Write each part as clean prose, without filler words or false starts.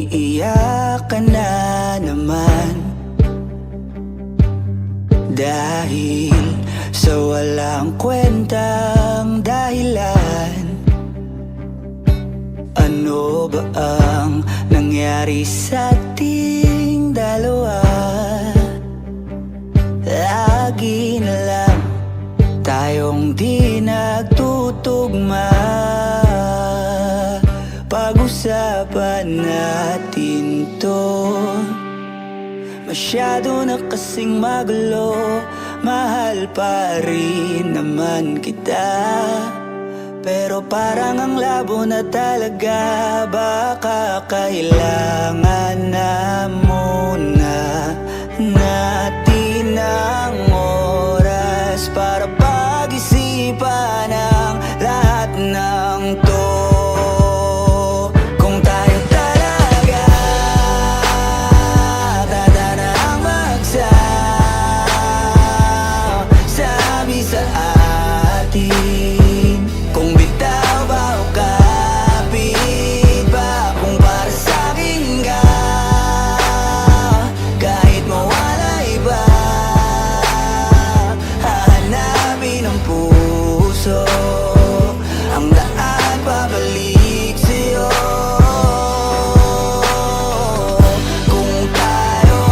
umiiyak ka na naman, dahil sa walang kwentang dahilan. Ano ba ang nangyari sa ating dalawa? Lagi na lang tayong di nagtutugma. Pag-usapan natin to. Masyado na kasing magulo, mahal pa rin naman kita. Pero parang ang labo na talaga, baka kailangan na muna natin ang oras para pag-isipan ang lahat ng to. Kung tayo talaga tatanang magsabi sa atin, kung bitaw ba o kapit ba, kung para sa'kin ka, kahit mawala iba, hahanapin ang puso ang daan pabalik sa'yo. Kung tayo,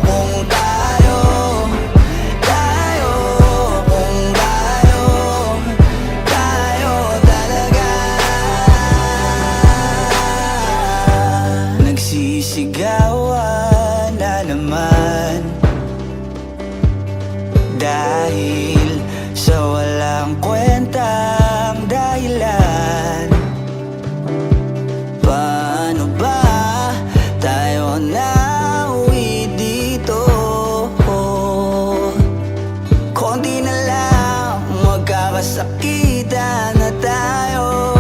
kung tayo, kung tayo talaga. Nagsisigawan na naman, dahil sa walang kwentang dahilan. Paano ba tayo nauwi dito? Konti na lang magkakasakitan na tayo.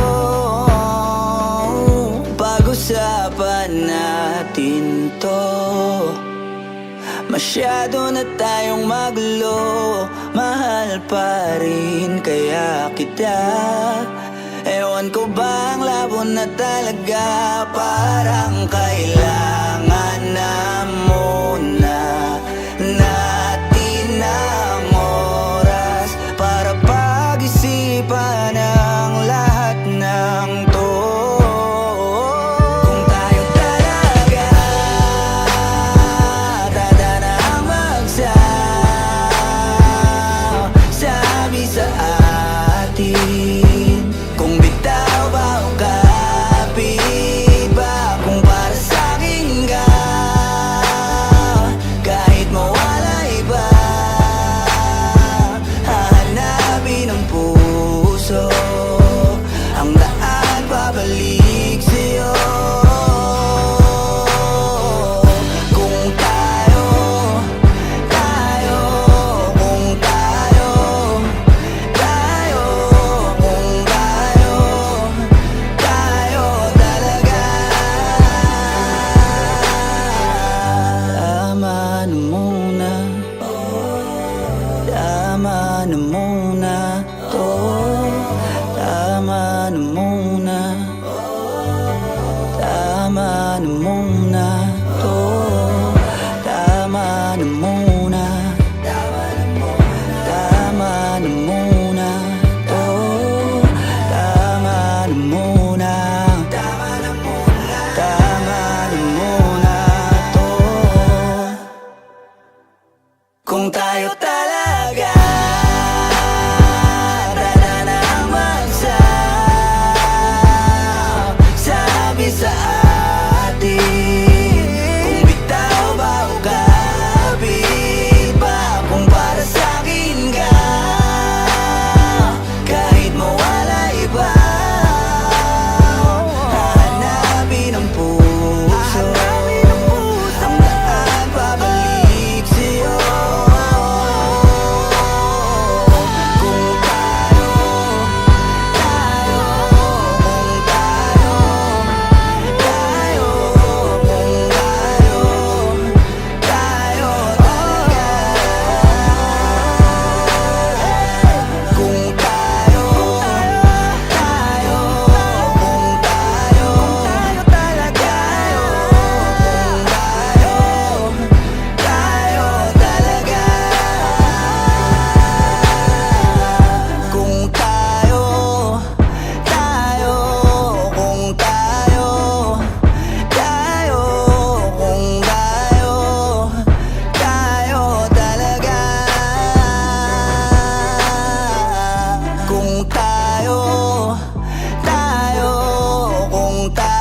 Pag-usapan natin to. Masyado na tayong magulo, mahal pa rin kaya kita. Ewan ko ba ang labo na talaga, parang kailangan na muna natin ang oras para pag-isipan ang lahat ng to. Kung tayo talaga tatanang magsabi sa atin, kung bitaw ba o kapit ba, kung para sa'kin ka, kahit mawala iba, hahanapin ang puso ang daan pabalik sa'yo. Kung tayo, kung tayo, kung tayo talaga. Tama na muna, tama na muna to. Tama na muna, tama na muna to. Tama na muna, tama na muna to. Tama na muna, tama na muna to. Kung tayo talaga tatanang magsabi sa atin, kung bitaw ba o kapit ba, kung para sa'kin ka, kahit mawala iba, hahanapin ang puso ang daan pabalik sa'yo. mong tayo